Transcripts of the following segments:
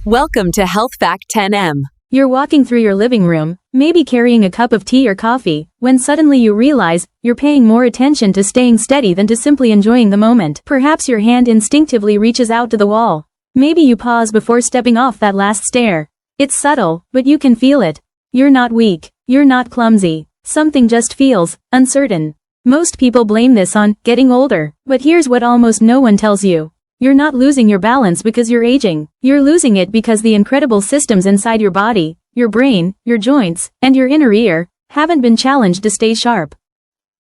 Welcome to Health Fact 10M. You're walking through your living room, maybe carrying a cup of tea or coffee, when suddenly you realize you're paying more attention to staying steady than to simply enjoying the moment. Perhaps your hand instinctively reaches out to the wall. Maybe you pause before stepping off that last stair. It's subtle, but you can feel it. You're not weak. You're not clumsy. Something just feels uncertain. Most people blame this on getting older, but here's what almost no one tells you. You're not losing your balance because you're aging. You're losing it because the incredible systems inside your body, your brain, your joints, and your inner ear, haven't been challenged to stay sharp.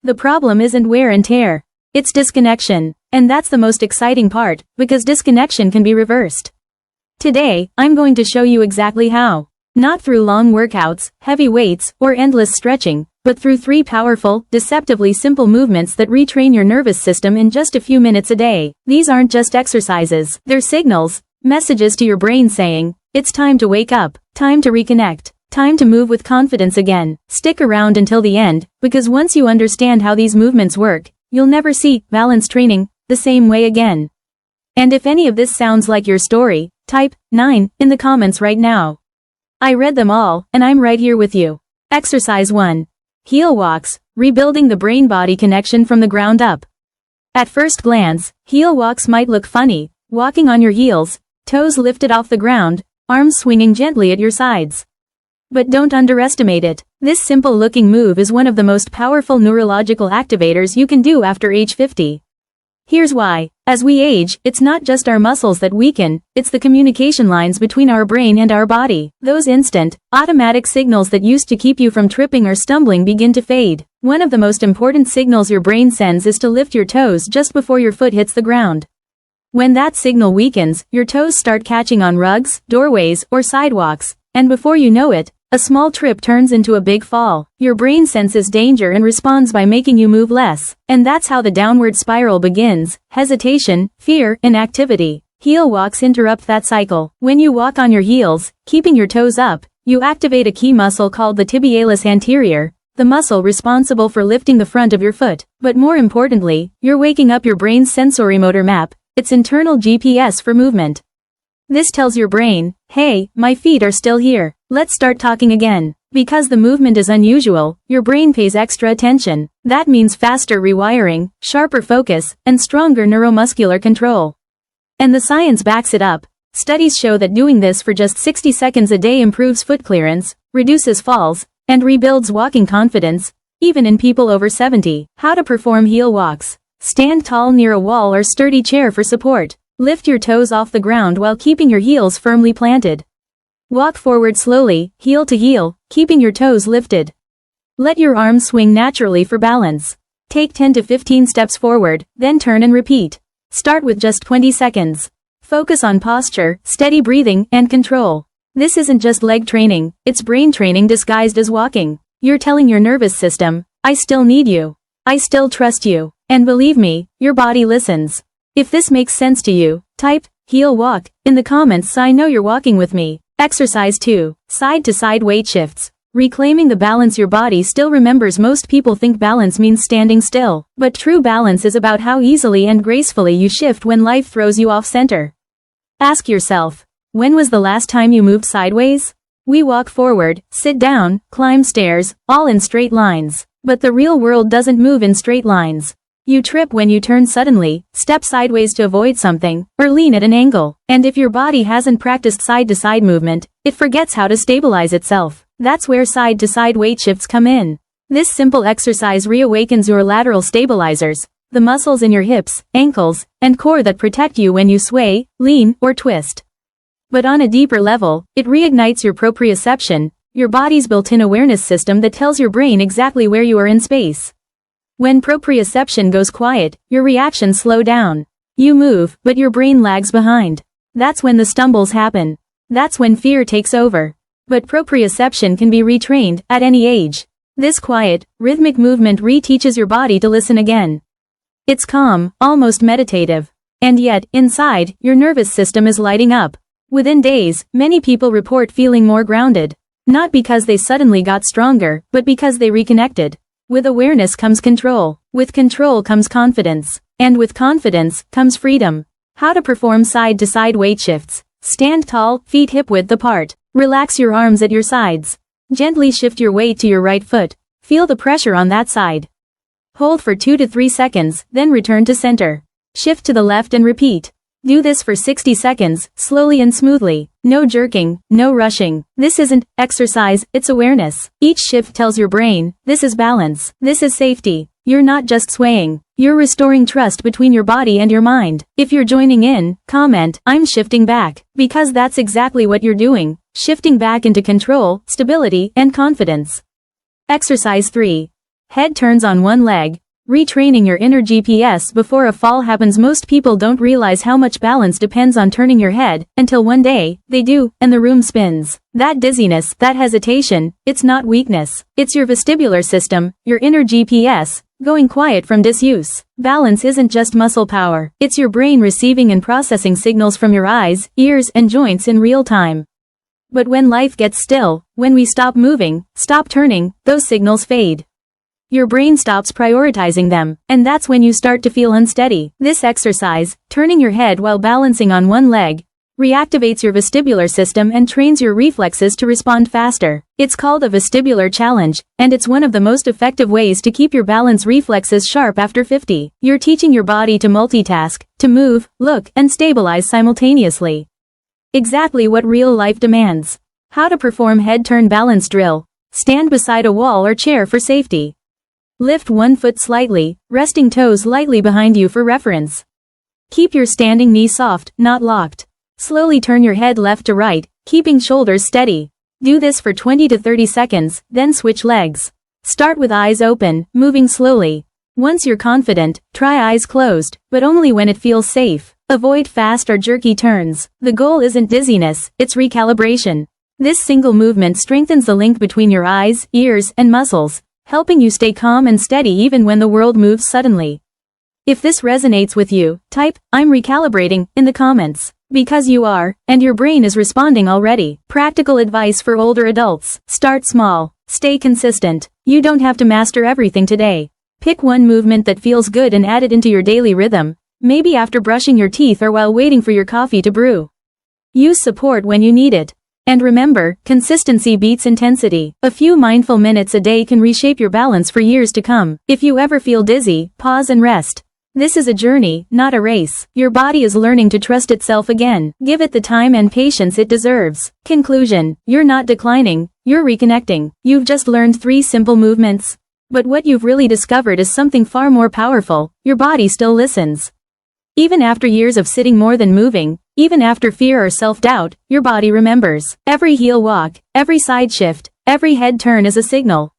The problem isn't wear and tear. It's disconnection. And that's the most exciting part, because disconnection can be reversed. Today, I'm going to show you exactly how. Not through long workouts, heavy weights, or endless stretching, but through 3 powerful, deceptively simple movements that retrain your nervous system in just a few minutes a day. These aren't just exercises. They're signals, messages to your brain saying, it's time to wake up, time to reconnect, time to move with confidence again. Stick around until the end, because once you understand how these movements work, you'll never see balance training the same way again. And if any of this sounds like your story, type 9 in the comments right now. I read them all, and I'm right here with you. Exercise 1. Heel walks, rebuilding the brain-body connection from the ground up. At first glance, heel walks might look funny, walking on your heels, toes lifted off the ground, arms swinging gently at your sides. But don't underestimate it. This simple-looking move is one of the most powerful neurological activators you can do after age 50. Here's why. As we age, it's not just our muscles that weaken, it's the communication lines between our brain and our body. Those instant, automatic signals that used to keep you from tripping or stumbling begin to fade. One of the most important signals your brain sends is to lift your toes just before your foot hits the ground. When that signal weakens, your toes start catching on rugs, doorways, or sidewalks, and before you know it, a small trip turns into a big fall. Your brain senses danger and responds by making you move less. And that's how the downward spiral begins: hesitation, fear, inactivity. Heel walks interrupt that cycle. When you walk on your heels, keeping your toes up, you activate a key muscle called the tibialis anterior, the muscle responsible for lifting the front of your foot. But more importantly, you're waking up your brain's sensorimotor map, its internal GPS for movement. This tells your brain, hey, my feet are still here. Let's start talking again. Because the movement is unusual, your brain pays extra attention. That means faster rewiring, sharper focus, and stronger neuromuscular control. And the science backs it up. Studies show that doing this for just 60 seconds a day improves foot clearance, reduces falls, and rebuilds walking confidence, even in people over 70. How to perform heel walks. Stand tall near a wall or sturdy chair for support. Lift your toes off the ground while keeping your heels firmly planted. Walk forward slowly, heel to heel, keeping your toes lifted. Let your arms swing naturally for balance. Take 10 to 15 steps forward, then turn and repeat. Start with just 20 seconds. Focus on posture, steady breathing, and control. This isn't just leg training, it's brain training disguised as walking. You're telling your nervous system, I still need you. I still trust you. And believe me, your body listens. If this makes sense to you, type heel walk in the comments so I know you're walking with me. Exercise 2. Side-to-side weight shifts. Reclaiming the balance your body still remembers. Most people think balance means standing still. But true balance is about how easily and gracefully you shift when life throws you off center. Ask yourself, when was the last time you moved sideways? We walk forward, sit down, climb stairs, all in straight lines. But the real world doesn't move in straight lines. You trip when you turn suddenly, step sideways to avoid something, or lean at an angle. And if your body hasn't practiced side-to-side movement, it forgets how to stabilize itself. That's where side-to-side weight shifts come in. This simple exercise reawakens your lateral stabilizers, the muscles in your hips, ankles, and core that protect you when you sway, lean, or twist. But on a deeper level, it reignites your proprioception, your body's built-in awareness system that tells your brain exactly where you are in space. When proprioception goes quiet, your reactions slow down. You move, but your brain lags behind. That's when the stumbles happen. That's when fear takes over. But proprioception can be retrained at any age. This quiet, rhythmic movement reteaches your body to listen again. It's calm, almost meditative. And yet, inside, your nervous system is lighting up. Within days, many people report feeling more grounded. Not because they suddenly got stronger, but because they reconnected. With awareness comes control. With control comes confidence. And with confidence comes freedom. How to perform side-to-side weight shifts. Stand tall, feet hip-width apart. Relax your arms at your sides. Gently shift your weight to your right foot. Feel the pressure on that side. Hold for 2 to 3 seconds, then return to center. Shift to the left and repeat. Do this for 60 seconds, slowly and smoothly. No jerking, no rushing. This isn't exercise, it's awareness. Each shift tells your brain, this is balance, this is safety. You're not just swaying. You're restoring trust between your body and your mind. If you're joining in, comment, I'm shifting back. Because that's exactly what you're doing. Shifting back into control, stability, and confidence. Exercise 3. Head turns on one leg. Retraining your inner GPS before a fall happens. Most people don't realize how much balance depends on turning your head, until one day, they do, and the room spins. That dizziness, that hesitation, it's not weakness. It's your vestibular system, your inner GPS, going quiet from disuse. Balance isn't just muscle power. It's your brain receiving and processing signals from your eyes, ears, and joints in real time. But when life gets still, when we stop moving, stop turning, those signals fade. Your brain stops prioritizing them, and that's when you start to feel unsteady. This exercise, turning your head while balancing on one leg, reactivates your vestibular system and trains your reflexes to respond faster. It's called a vestibular challenge, and it's one of the most effective ways to keep your balance reflexes sharp after 50. You're teaching your body to multitask, to move, look, and stabilize simultaneously. Exactly what real life demands. How to perform head turn balance drill. Stand beside a wall or chair for safety. Lift one foot slightly, resting toes lightly behind you for reference. Keep your standing knee soft, not locked. Slowly turn your head left to right, keeping shoulders steady. Do this for 20 to 30 seconds, then switch legs. Start with eyes open, moving slowly. Once you're confident, try eyes closed, but only when it feels safe. Avoid fast or jerky turns. The goal isn't dizziness, it's recalibration. This single movement strengthens the link between your eyes, ears, and muscles, helping you stay calm and steady even when the world moves suddenly. If this resonates with you, type, I'm recalibrating, in the comments. Because you are, and your brain is responding already. Practical advice for older adults. Start small. Stay consistent. You don't have to master everything today. Pick one movement that feels good and add it into your daily rhythm, maybe after brushing your teeth or while waiting for your coffee to brew. Use support when you need it. And remember, consistency beats intensity. A few mindful minutes a day can reshape your balance for years to come. If you ever feel dizzy, pause and rest. This is a journey, not a race. Your body is learning to trust itself again. Give it the time and patience it deserves. Conclusion: you're not declining, you're reconnecting. You've just learned 3 simple movements. But what you've really discovered is something far more powerful. Your body still listens. Even after years of sitting more than moving, even after fear or self-doubt, your body remembers. Every heel walk, every side shift, every head turn is a signal.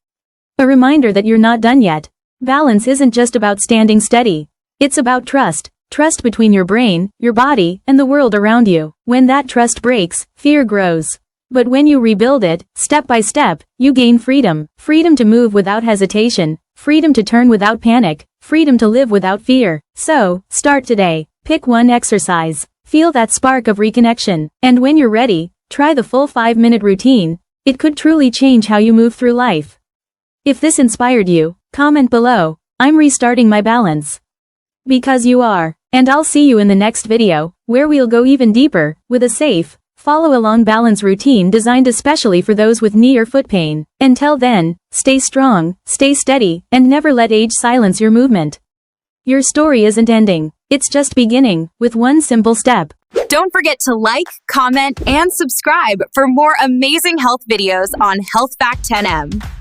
A reminder that you're not done yet. Balance isn't just about standing steady. It's about trust. Trust between your brain, your body, and the world around you. When that trust breaks, fear grows. But when you rebuild it, step by step, you gain freedom. Freedom to move without hesitation. Freedom to turn without panic. Freedom to live without fear. So, start today. Pick one exercise. Feel that spark of reconnection. And when you're ready, try the full 5-minute routine. It could truly change how you move through life. If this inspired you, comment below, I'm restarting my balance. Because you are. And I'll see you in the next video, where we'll go even deeper, with a safe, follow-along balance routine designed especially for those with knee or foot pain. Until then, stay strong, stay steady, and never let age silence your movement. Your story isn't ending. It's just beginning, with one simple step. Don't forget to like, comment, and subscribe for more amazing health videos on Health Fact 10M.